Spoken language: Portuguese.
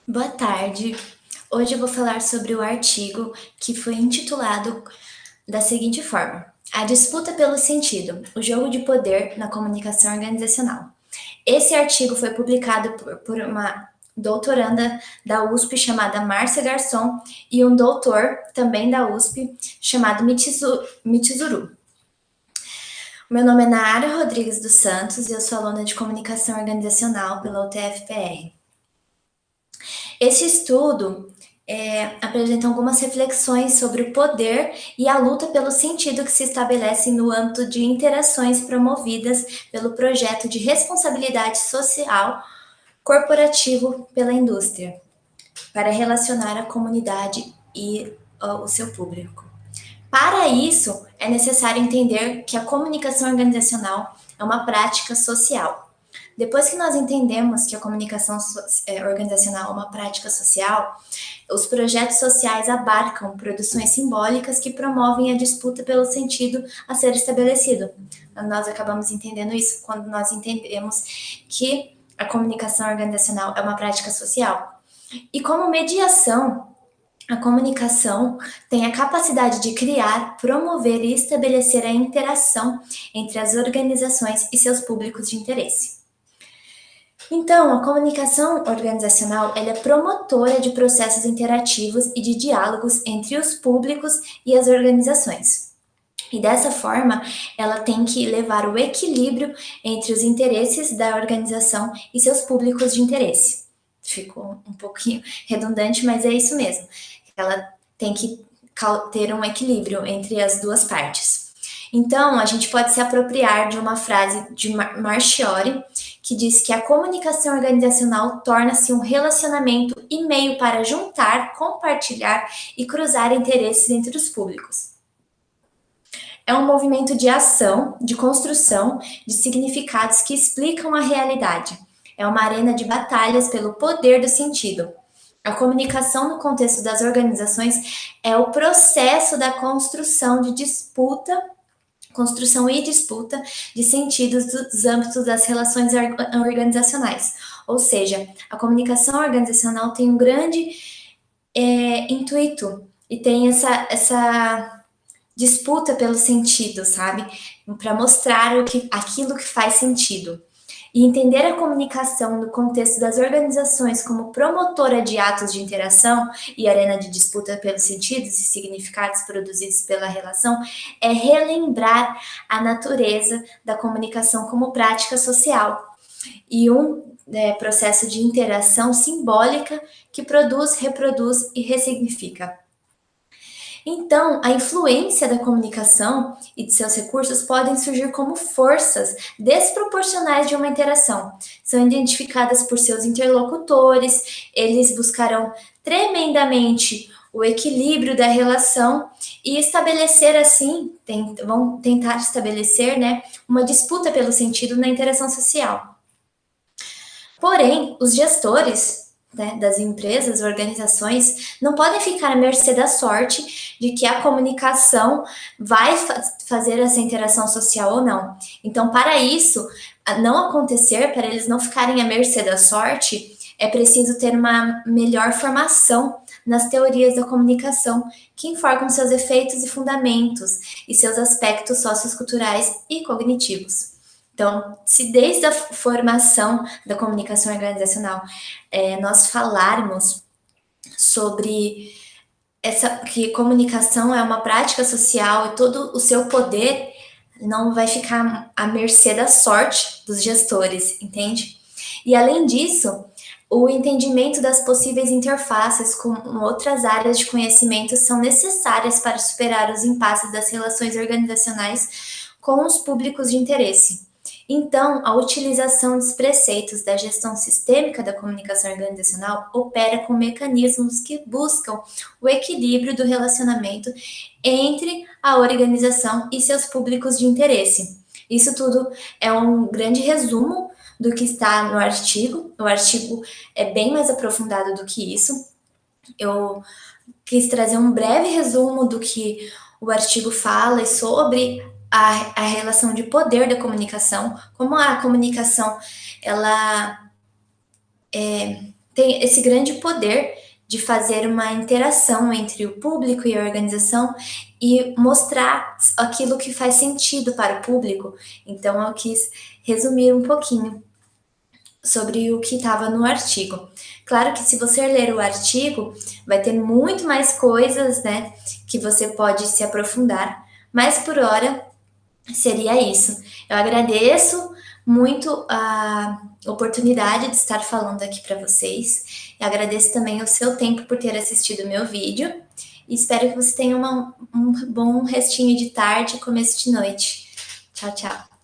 Boa tarde. Hoje eu vou falar sobre o artigo que foi intitulado da seguinte forma: A disputa pelo sentido, o jogo de poder na comunicação organizacional. Esse artigo foi publicado por uma doutoranda da USP chamada Márcia Garçom e um doutor também da USP chamado Mitsuru. Meu nome é Nara Rodrigues dos Santos e eu sou aluna de comunicação organizacional pela UTF-PR. Esse estudo apresenta algumas reflexões sobre o poder e a luta pelo sentido que se estabelece no âmbito de interações promovidas pelo projeto de responsabilidade social corporativo pela indústria, para relacionar a comunidade e o seu público. Para isso, é necessário entender que a comunicação organizacional é uma prática social. Depois que nós entendemos que a comunicação organizacional é uma prática social, os projetos sociais abarcam produções simbólicas que promovem a disputa pelo sentido a ser estabelecido. Nós acabamos entendendo isso quando nós entendemos que a comunicação organizacional é uma prática social. E como mediação, a comunicação tem a capacidade de criar, promover e estabelecer a interação entre as organizações e seus públicos de interesse. Então, a comunicação organizacional ela é promotora de processos interativos e de diálogos entre os públicos e as organizações. E dessa forma, ela tem que levar o equilíbrio entre os interesses da organização e seus públicos de interesse. Ficou um pouquinho redundante, mas é isso mesmo. Ela tem que ter um equilíbrio entre as duas partes. Então, a gente pode se apropriar de uma frase de Marchiori, que diz que a comunicação organizacional torna-se um relacionamento e meio para juntar, compartilhar e cruzar interesses entre os públicos. É um movimento de ação, de construção de significados que explicam a realidade. É uma arena de batalhas pelo poder do sentido. A comunicação no contexto das organizações é o processo da construção de disputa, construção e disputa de sentidos dos âmbitos das relações organizacionais. Ou seja, a comunicação organizacional tem um grande intuito e tem essa disputa pelo sentido, sabe? Para mostrar aquilo que faz sentido. E entender a comunicação no contexto das organizações como promotora de atos de interação e arena de disputa pelos sentidos e significados produzidos pela relação é relembrar a natureza da comunicação como prática social e um processo de interação simbólica que produz, reproduz e ressignifica. Então, a influência da comunicação e de seus recursos podem surgir como forças desproporcionais de uma interação. São identificadas por seus interlocutores, eles buscarão tremendamente o equilíbrio da relação e estabelecer assim, vão tentar estabelecer, uma disputa pelo sentido na interação social. Porém, os gestores das empresas, organizações, não podem ficar à mercê da sorte de que a comunicação vai fazer essa interação social ou não. Então, para isso não acontecer, para eles não ficarem à mercê da sorte, é preciso ter uma melhor formação nas teorias da comunicação, que informam seus efeitos e fundamentos e seus aspectos socioculturais e cognitivos. Então, se desde a formação da comunicação organizacional nós falarmos sobre que comunicação é uma prática social e todo o seu poder não vai ficar à mercê da sorte dos gestores, entende? E além disso, o entendimento das possíveis interfaces com outras áreas de conhecimento são necessárias para superar os impasses das relações organizacionais com os públicos de interesse. Então, a utilização dos preceitos da gestão sistêmica da comunicação organizacional opera com mecanismos que buscam o equilíbrio do relacionamento entre a organização e seus públicos de interesse. Isso tudo é um grande resumo do que está no artigo. O artigo é bem mais aprofundado do que isso. Eu quis trazer um breve resumo do que o artigo fala sobre a relação de poder da comunicação, como a comunicação ela tem esse grande poder de fazer uma interação entre o público e a organização e mostrar aquilo que faz sentido para o público. Então, eu quis resumir um pouquinho sobre o que estava no artigo. Claro que se você ler o artigo, vai ter muito mais coisas, né, que você pode se aprofundar, mas por hora seria isso. Eu agradeço muito a oportunidade de estar falando aqui para vocês. Eu agradeço também o seu tempo por ter assistido o meu vídeo. E espero que você tenha um bom restinho de tarde e começo de noite. Tchau, tchau.